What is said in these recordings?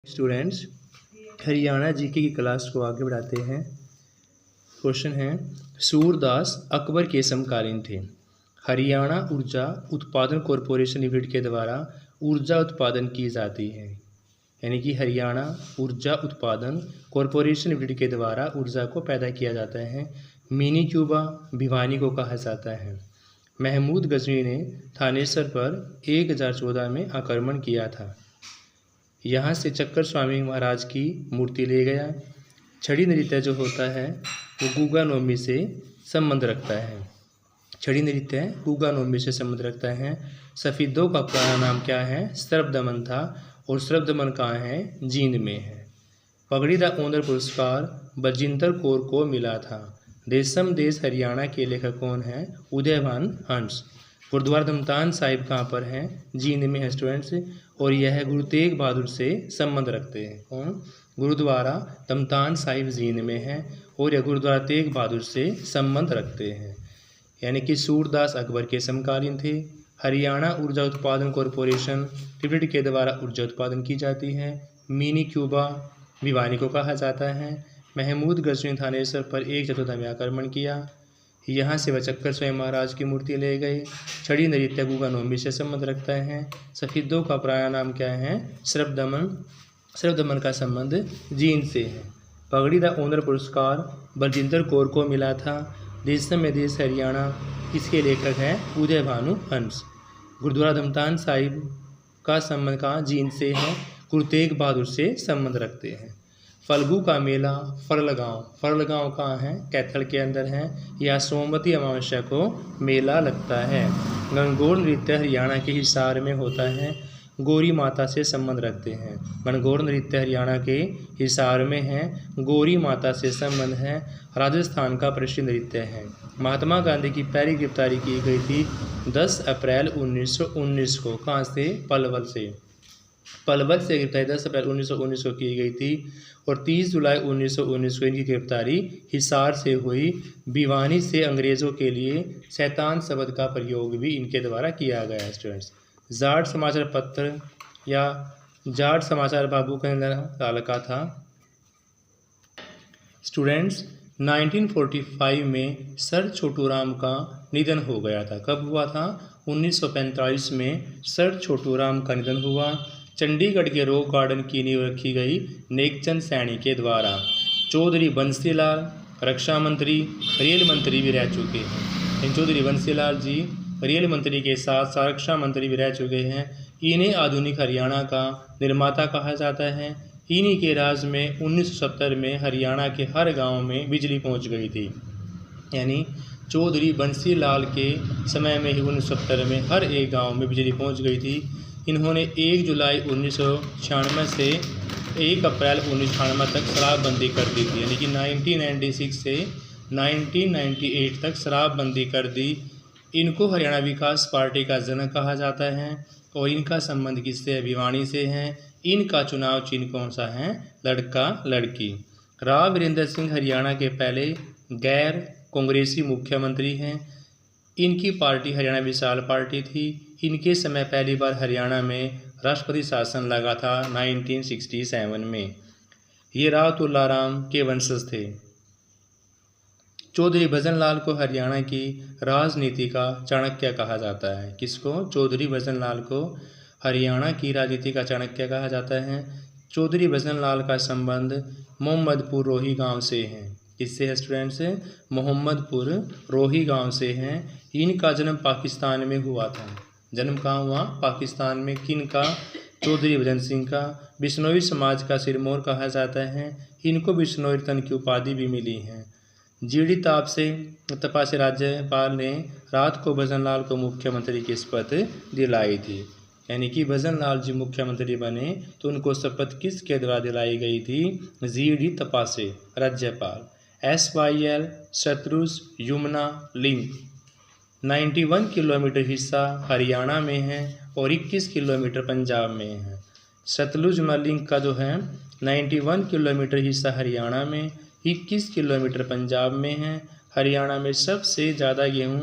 Students, Haryana GK की class को आगे बढ़ाते हैं। क्वेश्चन है, सूरदास अकबर के समकालीन थे। हरियाणा ऊर्जा उत्पादन कॉरपोरेशन लिमिटेड के द्वारा ऊर्जा उत्पादन की जाती है। यानी कि हरियाणा ऊर्जा उत्पादन कॉरपोरेशन लिमिटेड के द्वारा ऊर्जा को पैदा किया जाता है। मिनी क्यूबा भिवानी को कहा जाता है। महमूद गजनी ने थानेसर पर 1014 में आक्रमण किया था। यहाँ से चक्कर स्वामी महाराज की मूर्ति ले गया। छड़ी नृत्य जो होता है वो गुगा नवमी से संबंध रखता है। छड़ी नृत्य गुगा नवमी से संबंध रखता है। सफ़ीदों का पुराना नाम क्या है? सर्वदमन था, और सर्वदमन कहाँ है? जींद में है। पगड़ी द ऑनर पुरस्कार बलजिंदर कौर को मिला था। देशम देश हरियाणा के लेखक कौन है? उदयभान हंस। गुरुद्वारा धमतान साहिब कहाँ पर है? जींद में है स्टूडेंट्स, और यह गुरु तेग बहादुर से संबंध रखते हैं। कौन? गुरुद्वारा धमतान साहिब जींद में है, और यह गुरुद्वारा तेग बहादुर से संबंध रखते हैं। यानी कि सूरदास अकबर के समकालीन थे। हरियाणा ऊर्जा उत्पादन कॉरपोरेशन लिमिटेड के द्वारा ऊर्जा उत्पादन की जाती है। मिनी क्यूबा भिवानी को कहा जाता है। महमूद गजनी थानेसर पर 1014 में आक्रमण किया। यहाँ से वह चक्कर स्वयं महाराज की मूर्ति ले गए। छड़ी नृत्य गुगा नवमी से संबंध रखता है। सफ़ीदों का पुराना नाम क्या है? सर्वदमन। सर्वदमन का संबंध जींद से है। पगड़ी द ऑनर पुरस्कार बलजिंदर कौर को मिला था। देशम में देश हरियाणा किसके लेखक हैं? उदय भानु हंस। गुरुद्वारा धमतान साहिब का संबंध कहाँ? जींद से है। गुरु तेग बहादुर से संबंध रखते हैं। फल्गु का मेला फरलगांव। फरलगांव कहाँ है? कैथल के अंदर है। या सोमवती अमावस्या को मेला लगता है। गणगौर नृत्य हरियाणा के हिसार में होता है। गौरी माता से संबंध रखते हैं। गणगौर नृत्य हरियाणा के हिसार में है। गौरी माता से संबंध है। राजस्थान का प्रसिद्ध नृत्य है। महात्मा गांधी की पहली गिरफ्तारी की गई थी 10 अप्रैल 1919 को। कहाँ से? पलवल से। पलवल से गिरफ्तारी 10 अप्रैल 1919 को की गई थी, और 30 जुलाई 1919 को इनकी गिरफ्तारी हिसार से हुई। भिवानी से अंग्रेज़ों के लिए शैतान शब्द का प्रयोग भी इनके द्वारा किया गया है स्टूडेंट्स। जाट समाचार पत्र या जाट समाचार बाबू का लाल का था। स्टूडेंट्स, 1945 में सर छोटूराम का निधन हो गया था। कब हुआ था? 1945 में सर छोटूराम का निधन हुआ। चंडीगढ़ के रॉक गार्डन की नींव रखी गई नेकचंद सैनी के द्वारा। चौधरी बंसीलाल रक्षा मंत्री, रेल मंत्री भी रह चुके हैं। चौधरी बंसीलाल जी रेल मंत्री के साथ साथ रक्षा मंत्री भी रह चुके हैं। इन्हें आधुनिक हरियाणा का निर्माता कहा जाता है। इन्हीं के राज में 1970 में हरियाणा के हर गांव में बिजली पहुंच गई थी। यानी चौधरी बंसीलाल के समय में ही 1970 में हर एक गांव में बिजली पहुंच गई थी। इन्होंने 1 जुलाई 1996 से 1 अप्रैल 1998 तक शराबबंदी कर दी थी। यानी कि 1996 से 1998 तक शराबबंदी कर दी। इनको हरियाणा विकास पार्टी का जनक कहा जाता है, और इनका संबंध किससे है? भिवानी से है। इनका चुनाव चिन्ह कौन सा है? लड़का लड़की। राव वीरेंद्र सिंह हरियाणा के पहले गैर कांग्रेसी मुख्यमंत्री हैं। इनकी पार्टी हरियाणा विशाल पार्टी थी। इनके समय पहली बार हरियाणा में राष्ट्रपति शासन लगा था 1967 में। ये राव तुलाराम के वंशज थे। चौधरी भजनलाल को हरियाणा की राजनीति का चाणक्य कहा जाता है। किसको? चौधरी भजनलाल को हरियाणा की राजनीति का चाणक्य कहा जाता है। चौधरी भजनलाल का संबंध मोहम्मदपुर रोही गांव से है। किससे है स्टूडेंट्स? मोहम्मदपुर रोही गांव से है। इनका जन्म पाकिस्तान में हुआ था। जन्म कहाँ हुआ? पाकिस्तान में। किन का? चौधरी भजन सिंह का। बिश्नोई समाज का सिरमौर कहा जाता है। इनको बिश्नोई रत्न की उपाधि भी मिली है। जीडी ताप से तपा से राज्यपाल ने रात को भजनलाल को मुख्यमंत्री की शपथ दिलाई थी। यानी कि भजनलाल जी मुख्यमंत्री बने तो उनको शपथ किसके द्वारा दिलाई गई थी? जीडी तपा से राज्यपाल। SYL Sutlej Yamuna link 91 kilometre हिस्सा हरियाणा में है, और 21 किलोमीटर पंजाब में है। सतलुज यमुना लिंक का जो है 91 किलोमीटर हिस्सा हरियाणा में, 21 किलोमीटर पंजाब में है। हरियाणा में सबसे ज़्यादा गेहूँ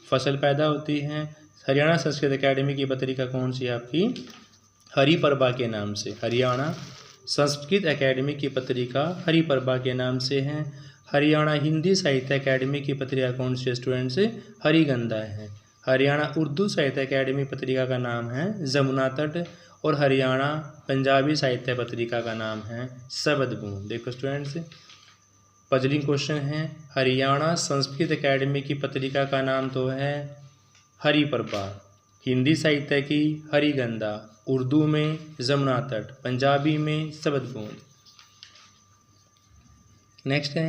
फसल पैदा होती है। हरियाणा संस्कृत अकेडमी की पत्रिका कौन सी है आपकी? हरिप्रभा के नाम से। हरियाणा संस्कृत एकेडमी की पत्रिका हरिप्रभा के नाम से है। हरियाणा हिंदी साहित्य अकेडमी की पत्रिका कौन सी स्टूडेंट्स? हरिगंधा है। हरियाणा उर्दू साहित्य अकेडमी पत्रिका का नाम है जमुना तट, और हरियाणा पंजाबी साहित्य पत्रिका का नाम है शबद बूंद। देखो स्टूडेंट्स, पजलिंग क्वेश्चन है। हरियाणा संस्कृत अकेडमी की पत्रिका का नाम तो है हरिप्रभा, हिंदी साहित्य की हरिगंधा, उर्दू में जमुना तट, पंजाबी में शबद बूंद। नेक्स्ट है,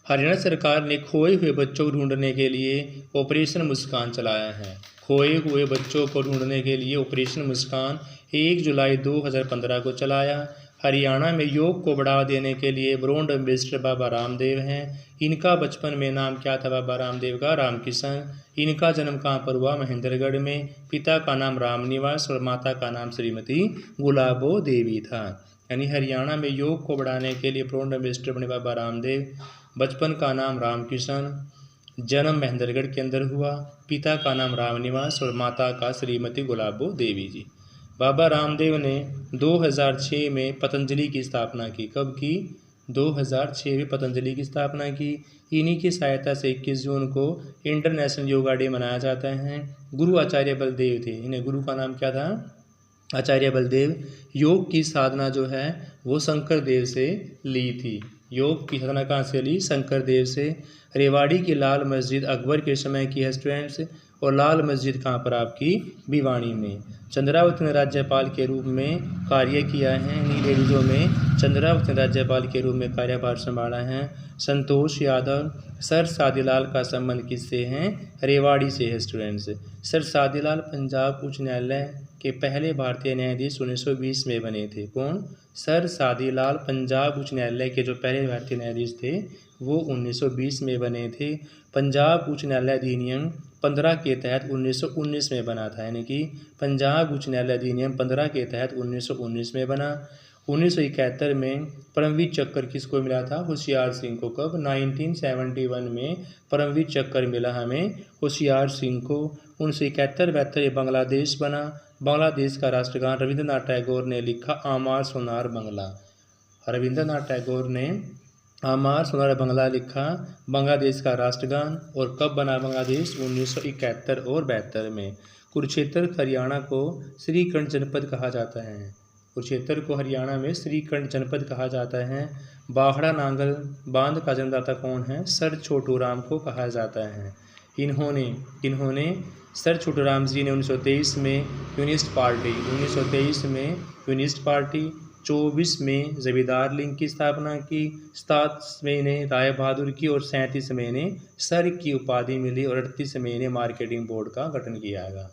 हरियाणा सरकार ने खोए हुए बच्चों को ढूंढने के लिए ऑपरेशन मुस्कान चलाया है। खोए हुए बच्चों को ढूंढने के लिए ऑपरेशन मुस्कान 1 जुलाई 2015 को चलाया। हरियाणा में योग को बढ़ावा देने के लिए ब्रांड एम्बेसडर बाबा रामदेव हैं। इनका बचपन में नाम क्या था बाबा रामदेव का? रामकिशन। इनका जन्म कहाँ पर हुआ? महेंद्रगढ़ में। पिता का नाम रामनिवास और माता का नाम श्रीमती गुलाबो देवी था। यानी हरियाणा में योग को बढ़ाने के लिए ब्रांड एम्बेसडर बने बाबा रामदेव। बचपन का नाम रामकिशन, जन्म महेंद्रगढ़ के अंदर हुआ, पिता का नाम रामनिवास और माता का श्रीमती गुलाबो देवी जी। बाबा रामदेव ने 2006 में पतंजलि की स्थापना की। कब की? 2006 में पतंजलि की स्थापना की। इन्हीं की सहायता से 21 जून को इंटरनेशनल योगा डे मनाया जाता है। गुरु आचार्य बलदेव थे, इन्हें गुरु का नाम क्या था? आचार्य बलदेव। योग की साधना जो है वो शंकर देव से ली थी। योग की साधना कहाँ से ली? शंकर देव से। रेवाड़ी की लाल मस्जिद अकबर के समय की है स्टूडेंट्स, और लाल मस्जिद कहाँ पर आपकी? भिवानी में। चंद्रावती ने राज्यपाल के रूप में कार्य किया है। इन्हीं लेडीज़ों में चंद्रावती ने राज्यपाल के रूप में कार्यभार संभाला है। संतोष यादव, सर सादीलाल का संबंध किससे है? रेवाड़ी से है स्टूडेंट्स। सर सादीलाल पंजाब उच्च न्यायालय के पहले भारतीय न्यायाधीश 1920 में बने थे। कौन? सर सादीलाल पंजाब उच्च न्यायालय के जो पहले भारतीय न्यायाधीश थे वो 1920 में बने थे। पंजाब उच्च न्यायालय अधिनियम 15 के तहत 1919 में बना था, यानी कि पंजाब उच्च न्यायालय अधिनियम 15 के तहत 1919 में बना। 1971 में परमवीर चक्र किसको मिला था? होशियार सिंह को। कब? 1971 में परमवीर चक्र मिला हमें होशियार सिंह को। 1971-72 बांग्लादेश बना। बांग्लादेश का राष्ट्रगान रविंद्रनाथ टैगोर ने लिखा आमार सोनार बंगला। रविंद्रनाथ टैगोर ने आमार सोनार बंगला लिखा, बांग्लादेश का राष्ट्रगान। और कब बना बांग्लादेश? 1971 और 72 में। कुरुक्षेत्र हरियाणा को श्रीखंड जनपद कहा जाता है। कुरुक्षेत्र को हरियाणा में श्रीखंड जनपद कहा जाता है। बाखड़ा नांगल बांध का जन्मदाता कौन है? सर छोटू राम को कहा जाता है। इन्होंने सर छोटू राम जी ने 1923 में कम्युनिस्ट पार्टी, 1923 में कम्युनिस्ट पार्टी, 24 में जमींदार लीग की स्थापना की, 27 में इन्हें राय बहादुर की, और 37 में इन्हें सर की उपाधि मिली, और 38 में इन्हें मार्केटिंग बोर्ड का गठन किया गया।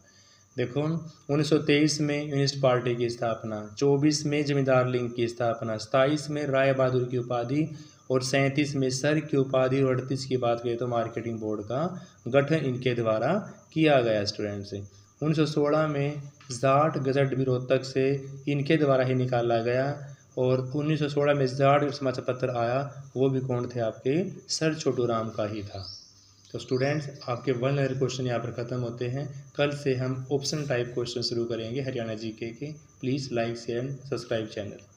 देखो 1923 में कम्युनिस्ट पार्टी की स्थापना, 24 में जमींदार लीग की स्थापना, 27 में राय बहादुर की उपाधि, और 37 में सर की उपाधि, और 38 की बात करें तो मार्केटिंग बोर्ड का गठन इनके द्वारा किया गया स्टूडेंट्स। 1916 में जाट गजट विरोधक से इनके द्वारा ही निकाला गया, और 1916 में जाट समाचार पत्र आया वो भी कौन थे? आपके सर छोटू राम का ही था। तो स्टूडेंट्स आपके 1 ईयर क्वेश्चन यहाँ पर ख़त्म होते हैं। कल से हम ऑप्शन टाइप क्वेश्चन शुरू करेंगे हरियाणा जीके के। Please like share and subscribe channel.